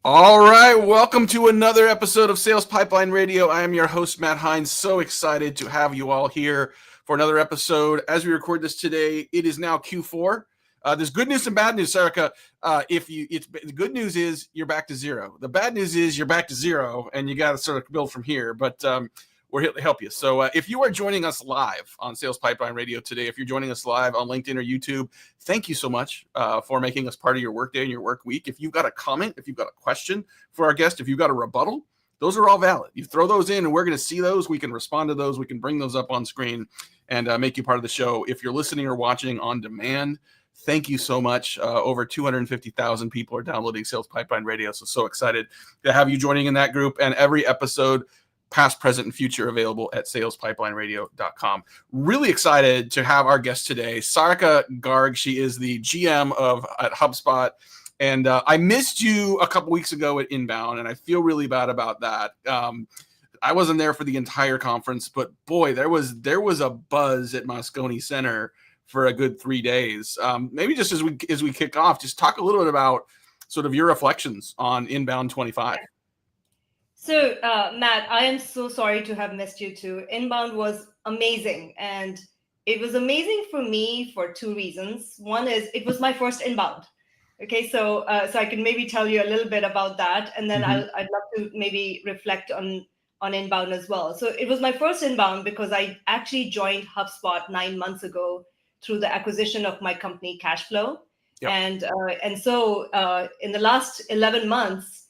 All right, welcome to another episode of Sales Pipeline Radio. I am your host, Matt Hines. So excited to have you all here for another episode. As we record this today, it is now Q4. There's good news and bad news, Sarika. The good news is you're back to zero. The bad news is you're back to zero, and you got to sort of build from here. But we're here to help you. So if you are joining us live on Sales Pipeline Radio today, if you're joining us live on LinkedIn or YouTube, thank you so much for making us part of your workday and your work week. If you've got a comment, if you've got a question for our guest, if you've got a rebuttal, those are all valid. You throw those in and we're going to see those. We can respond to those. We can bring those up on screen and make you part of the show. If you're listening or watching on demand, thank you so much. Over 250,000 people are downloading Sales Pipeline Radio. So excited to have you joining in that group. And every episode, past, present, and future, available at salespipelineradio.com. Really excited to have our guest today, Sarika Garg. She is the GM at HubSpot. And I missed you a couple weeks ago at Inbound, and I feel really bad about that. I wasn't there for the entire conference, but boy, there was a buzz at Moscone Center for a good 3 days. Maybe just as we kick off, just talk a little bit about sort of your reflections on Inbound 25. So, Matt, I am so sorry to have missed you too. Inbound was amazing, and it was amazing for me for two reasons. One is it was my first Inbound. Okay, so I can maybe tell you a little bit about that, and then I'd love to maybe reflect on Inbound as well. So it was my first Inbound because I actually joined HubSpot 9 months ago through the acquisition of my company Cashflow, yep. And so in the last 11 months.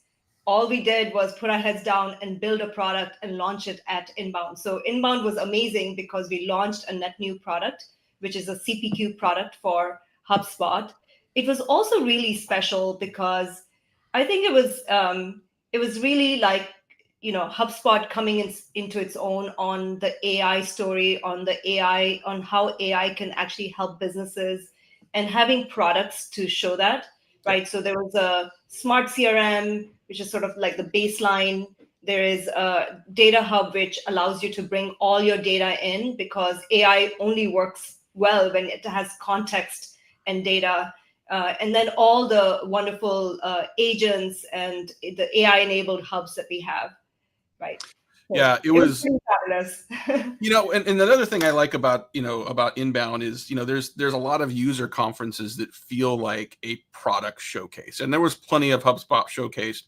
All we did was put our heads down and build a product and launch it at Inbound. So Inbound was amazing because we launched a net new product, which is a CPQ product for HubSpot. It was also really special because I think it was really like, HubSpot coming into its own on the AI story, on how AI can actually help businesses and having products to show that, right? So there was a smart CRM, which is sort of like the baseline. There is a data hub, which allows you to bring all your data in because AI only works well when it has context and data. And then all the wonderful agents and the AI-enabled hubs that we have, right? So yeah, it was fabulous. And another thing I like about Inbound is, there's a lot of user conferences that feel like a product showcase. And there was plenty of HubSpot showcased,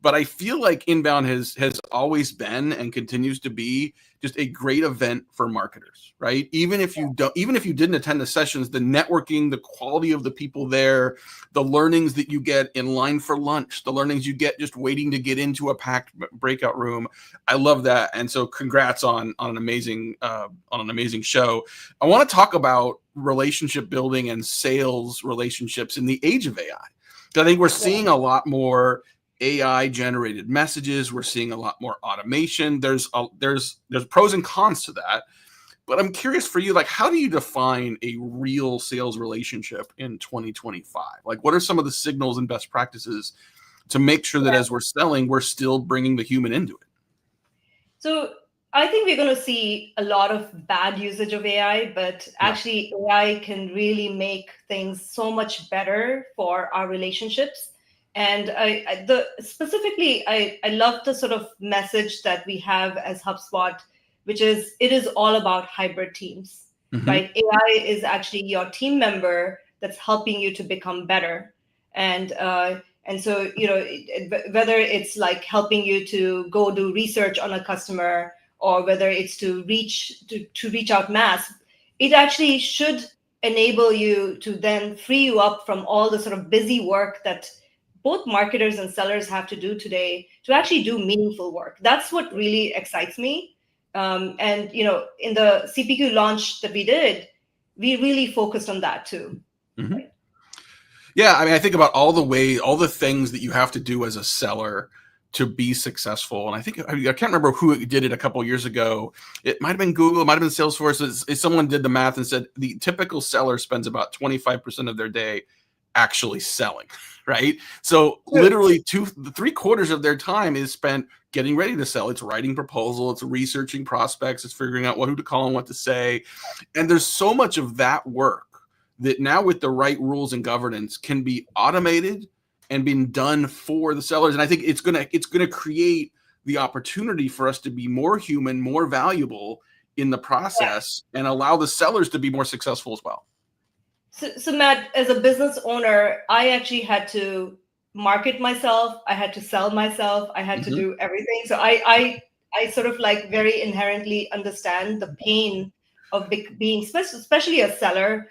but I feel like Inbound has always been and continues to be just a great event for marketers, right? Even if you didn't attend the sessions, the networking, the quality of the people there, the learnings that you get in line for lunch, the learnings you get just waiting to get into a packed breakout room. I love that. And so congrats on an amazing show. I want to talk about relationship building and sales relationships in the age of AI. I think we're seeing a lot more AI generated messages. We're seeing a lot more automation. There's pros and cons to that, but I'm curious for you, like, how do you define a real sales relationship in 2025? Like, what are some of the signals and best practices to make sure that as we're selling, we're still bringing the human into it? So I think we're going to see a lot of bad usage of AI, but actually AI can really make things so much better for our relationships. And I love the sort of message that we have as HubSpot, which is it is all about hybrid teams, right? AI is actually your team member that's helping you to become better. And so, whether it's like helping you to go do research on a customer or whether it's to reach out mass, it actually should enable you to then free you up from all the sort of busy work that both marketers and sellers have to do today to actually do meaningful work. That's what really excites me. And, in the CPQ launch that we did, we really focused on that too. Mm-hmm. Right? Yeah, I mean, I think about all the things that you have to do as a seller to be successful. And I can't remember who did it a couple of years ago. It might have been Google, it might have been Salesforce. Someone did the math and said the typical seller spends about 25% of their day actually selling, right? So literally 3/4 of their time is spent getting ready to sell. It's writing proposal, it's researching prospects, it's figuring out who to call and what to say. And there's so much of that work that now with the right rules and governance can be automated and been done for the sellers. And I think it's gonna create the opportunity for us to be more human, more valuable in the process, and allow the sellers to be more successful as well. So Matt, as a business owner, I actually had to market myself. I had to sell myself. I had to do everything. So I sort of like very inherently understand the pain of being, especially a seller,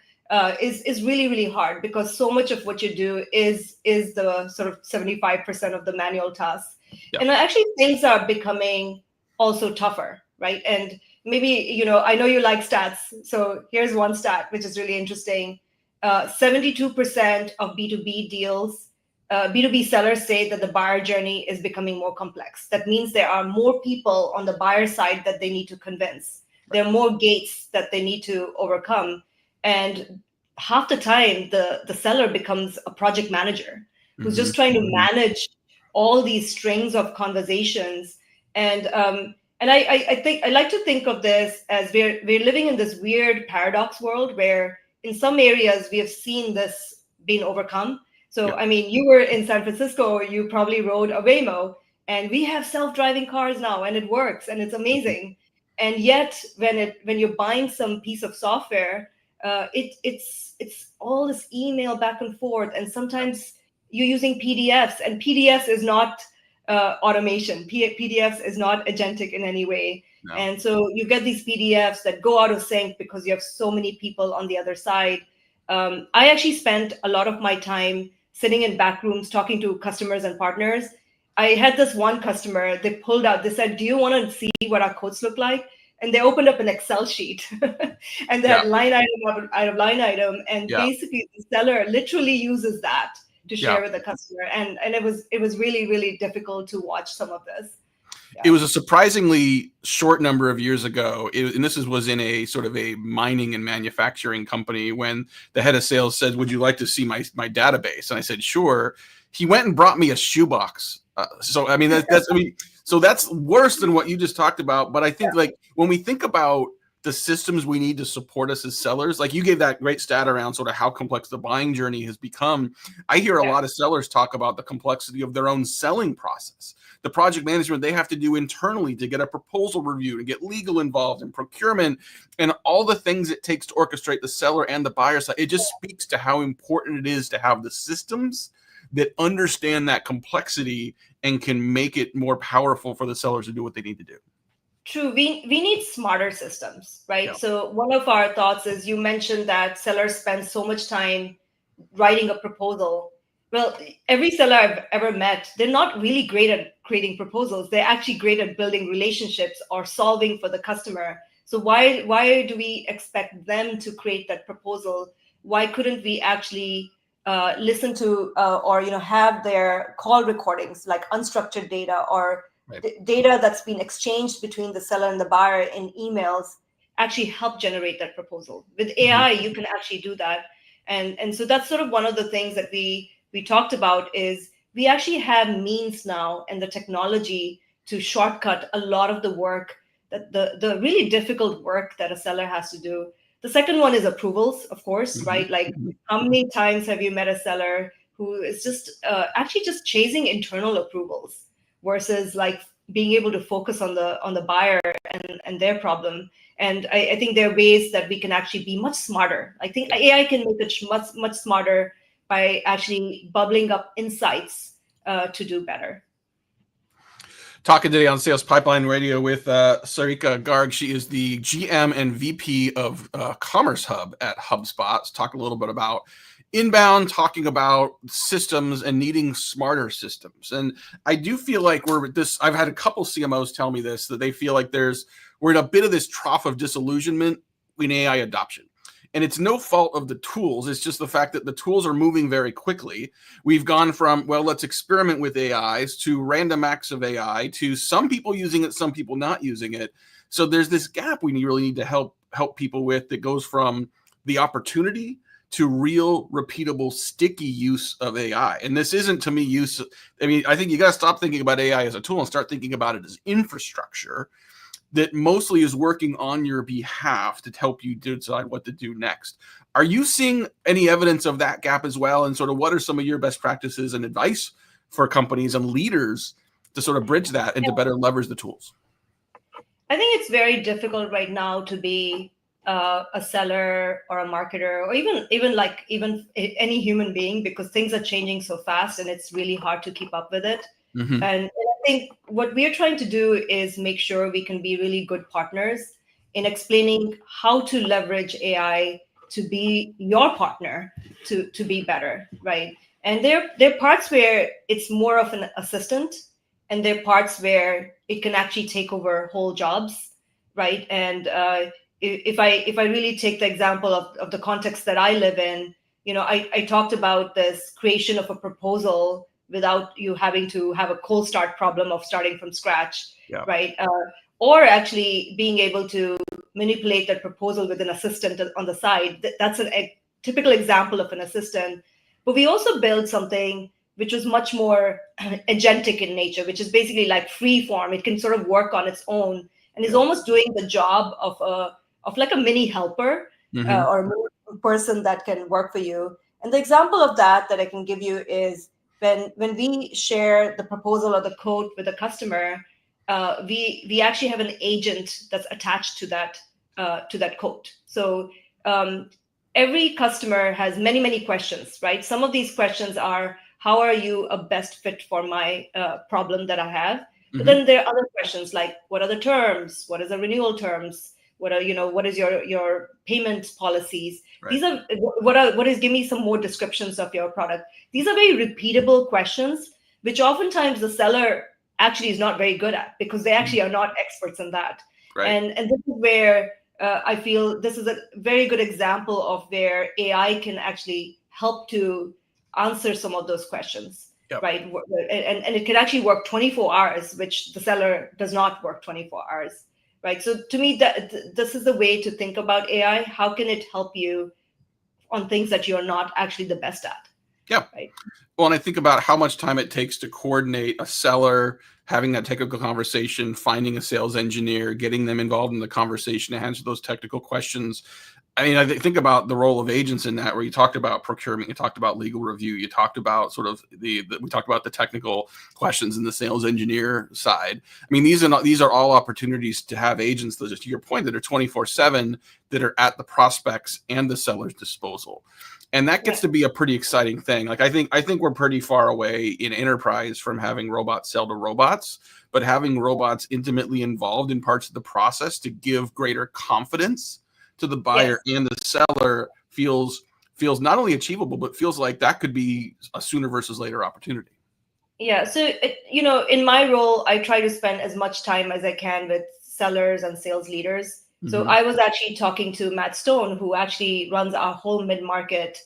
is really, really hard, because so much of what you do is the sort of 75% of the manual tasks. Yeah. And actually things are becoming also tougher, right? And maybe, I know you like stats. So here's one stat, which is really interesting. 72% of B2B deals, B2B sellers say that the buyer journey is becoming more complex. That means there are more people on the buyer side that they need to convince. There are more gates that they need to overcome. And half the time, the seller becomes a project manager who's just trying to manage all these strings of conversations. And I think I like to think of this as we're living in this weird paradox world where in some areas we have seen this being overcome. So, I mean, you were in San Francisco, you probably rode a Waymo, and we have self-driving cars now, and it works, and it's amazing. And yet, when you're buying some piece of software, it's all this email back and forth, and sometimes you're using PDFs, and PDFs is not automation. PDFs is not agentic in any way. No. And so you get these PDFs that go out of sync because you have so many people on the other side. I actually spent a lot of my time sitting in back rooms talking to customers and partners. I had this one customer, they said, do you want to see what our quotes look like? And they opened up an Excel sheet and they had line item out of line item. And basically the seller literally uses that to share with the customer. And it was really, really difficult to watch some of this. It was a surprisingly short number of years ago, and this was in a sort of a mining and manufacturing company, when the head of sales said, would you like to see my database? And I said, sure. He went and brought me a shoebox. So, I mean, so that's worse than what you just talked about. But I think like when we think about the systems we need to support us as sellers, like you gave that great stat around sort of how complex the buying journey has become. I hear a lot of sellers talk about the complexity of their own selling process, the project management they have to do internally to get a proposal reviewed and get legal involved in procurement and all the things it takes to orchestrate the seller and the buyer side. It just speaks to how important it is to have the systems that understand that complexity and can make it more powerful for the sellers to do what they need to do. True. We need smarter systems, right? Yeah. So one of our thoughts is, you mentioned that sellers spend so much time writing a proposal. Well, every seller I've ever met, they're not really great at creating proposals. They're actually great at building relationships or solving for the customer. So why do we expect them to create that proposal? Why couldn't we actually listen to or have their call recordings, like unstructured data or data that's been exchanged between the seller and the buyer in emails, actually help generate that proposal? With AI, you can actually do that. And so that's sort of one of the things that we talked about, is we actually have means now and the technology to shortcut a lot of the work, that the really difficult work that a seller has to do. The second one is approvals, of course, right? Like, how many times have you met a seller who is just actually just chasing internal approvals versus like being able to focus on the buyer and their problem? And I think there are ways that we can actually be much smarter. I think AI can make it much smarter by actually bubbling up insights to do better. Talking today on Sales Pipeline Radio with Sarika Garg. She is the GM and VP of Commerce Hub at HubSpot. Let's talk a little bit about inbound, talking about systems and needing smarter systems. And I do feel like I've had a couple CMOs tell me this, that they feel like we're in a bit of this trough of disillusionment in AI adoption. And it's no fault of the tools. It's just the fact that the tools are moving very quickly. We've gone from, well, let's experiment with AIs, to random acts of AI, to some people using it, some people not using it. So there's this gap we really need to help people with, that goes from the opportunity to real, repeatable, sticky use of AI. And this isn't, to me, I think you got to stop thinking about AI as a tool and start thinking about it as infrastructure. that mostly is working on your behalf to help you decide what to do next. Are you seeing any evidence of that gap as well? And sort of what are some of your best practices and advice for companies and leaders to sort of bridge that and to better leverage the tools? I think it's very difficult right now to be a seller or a marketer, or even any human being, because things are changing so fast and it's really hard to keep up with it. Mm-hmm. And I think what we are trying to do is make sure we can be really good partners in explaining how to leverage AI to be your partner to be better, right? And there are parts where it's more of an assistant, and there are parts where it can actually take over whole jobs, right? And if I really take the example of the context that I live in, I talked about this creation of a proposal without you having to have a cold start problem of starting from scratch, Yeah. right? Or actually being able to manipulate that proposal with an assistant on the side. That's a typical example of an assistant. But we also built something which was much more agentic in nature, which is basically like free form. It can sort of work on its own and is almost doing the job of like a mini helper, Mm-hmm. or a mini person that can work for you. And the example of that I can give you is when we share the proposal or the quote with a customer, we actually have an agent that's attached to that quote. So every customer has many questions, right? Some of these questions are, how are you a best fit for my problem that I have? But then there are other questions like, what are the terms? What is the renewal terms? What is your payment policies? Right. These are give me some more descriptions of your product. These are very repeatable questions, which oftentimes the seller actually is not very good at, because they actually are not experts in that. Right. And this is where I feel this is a very good example of where AI can actually help to answer some of those questions. Yep. Right? And it can actually work 24 hours, which the seller does not work 24 hours. Right. So to me, this is the way to think about AI. How can it help you on things that you're not actually the best at? Yeah. Right. Well, and I think about how much time it takes to coordinate a seller, having that technical conversation, finding a sales engineer, getting them involved in the conversation to answer those technical questions. I mean, I think about the role of agents in that, where you talked about procurement, you talked about legal review, you talked about sort of we talked about the technical questions in the sales engineer side. I mean, these are all opportunities to have agents that, just to your point, that are 24/7, that are at the prospects and the seller's disposal. And that gets to be a pretty exciting thing. Like, I think we're pretty far away in enterprise from having robots sell to robots, but having robots intimately involved in parts of the process to give greater confidence to the buyer and the seller feels not only achievable, but feels like that could be a sooner versus later opportunity. Yeah. So, in my role, I try to spend as much time as I can with sellers and sales leaders. So I was actually talking to Matt Stone, who actually runs our whole mid-market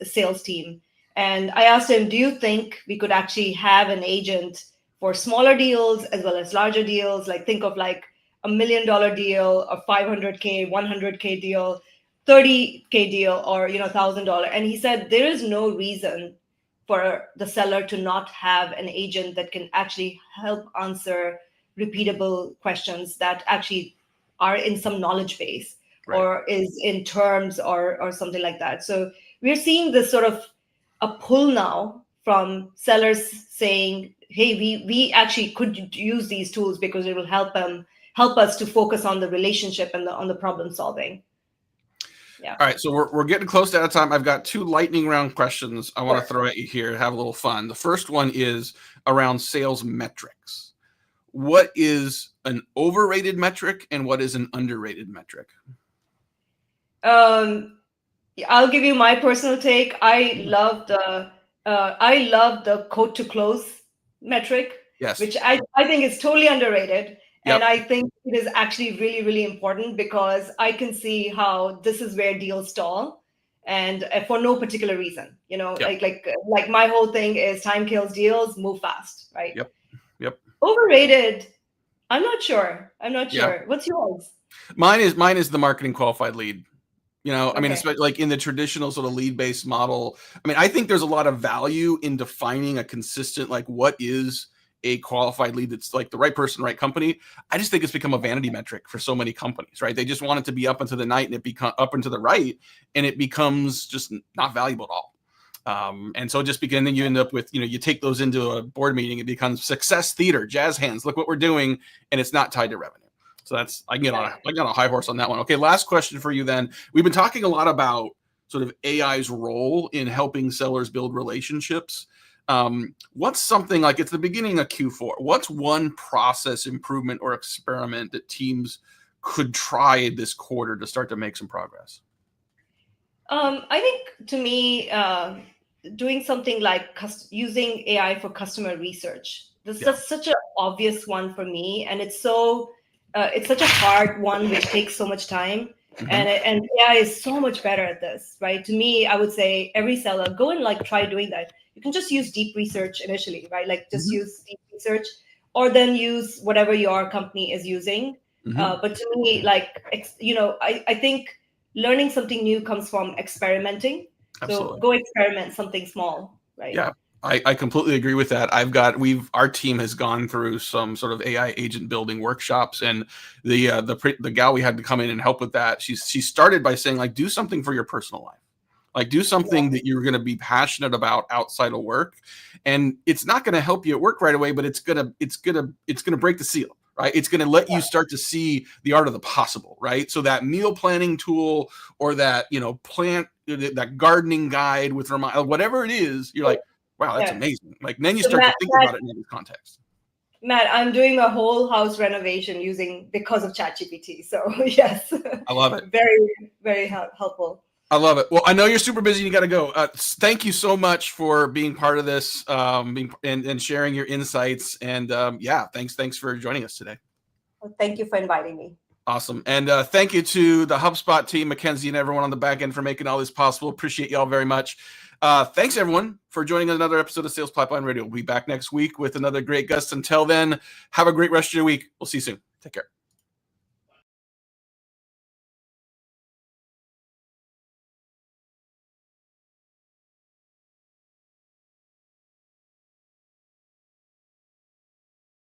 sales team. And I asked him, do you think we could actually have an agent for smaller deals as well as larger deals? Like, think of like $1 million deal, a 500K, 100K deal, 30K deal, or $1,000. And he said there is no reason for the seller to not have an agent that can actually help answer repeatable questions that actually are in some knowledge base, Right. or is in terms or something like that. So we're seeing this sort of a pull now from sellers saying, hey, we actually could use these tools because it will help us to focus on the relationship and on the problem solving. Yeah. All right, so we're getting close to out of time. I've got 2 lightning round questions I want to throw at you here to have a little fun. The first one is around sales metrics. What is an overrated metric and what is an underrated metric? I'll give you my personal take. I love the quote to close metric, Yes. which I think is totally underrated. Yep. And I think it is actually really, really important, because I can see how this is where deals stall, and for no particular reason. Yep. Like my whole thing is time kills deals, move fast, right? Yep. Overrated. I'm not sure. Yeah. What's yours? Mine is the marketing qualified lead. I mean, Okay. especially like in the traditional sort of lead-based model. I mean, I think there's a lot of value in defining a consistent, like, what is a qualified lead that's like the right person, right company. I just think it's become a vanity metric for so many companies, right? They just want it to be up into the night and it become up into the right, and it becomes just not valuable at all. And so just begin, then you end up with, you take those into a board meeting, it becomes success theater, jazz hands, look what we're doing, and it's not tied to revenue. So that's, I get on a high horse on that one. Okay, last question for you then. We've been talking a lot about sort of AI's role in helping sellers build relationships. What's something like, it's the beginning of Q4, what's one process improvement or experiment that teams could try this quarter to start to make some progress? I think, to me, doing something like using AI for customer research. This is such an obvious one for me, and it's such a hard one which takes so much time. Mm-hmm. And AI is so much better at this, right? To me, I would say every seller, go and like try doing that. You can just use deep research initially, right? Like just use deep research, or then use whatever your company is using. But to me, like, I think learning something new comes from experimenting. Absolutely. So go experiment something small, right? Yeah, I completely agree with that. Our team has gone through some sort of AI agent building workshops, and the gal we had to come in and help with that, she started by saying, like, do something for your personal life. Like, do something that you're going to be passionate about outside of work, and it's not going to help you at work right away, but it's gonna break the seal. Right, it's going to let you start to see the art of the possible. Right, so that meal planning tool, or that that gardening guide with whatever it is, you're like, wow, that's amazing. Like, then you start to think about it in this context. Matt, I'm doing a whole house renovation because of ChatGPT. So yes, I love it. Very, very helpful. I love it. Well, I know you're super busy. You got to go. Thank you so much for being part of this, and sharing your insights. And thanks for joining us today. Well, thank you for inviting me. Awesome. And thank you to the HubSpot team, Mackenzie, and everyone on the back end for making all this possible. Appreciate y'all very much. Thanks, everyone, for joining another episode of Sales Pipeline Radio. We'll be back next week with another great guest. Until then, have a great rest of your week. We'll see you soon. Take care.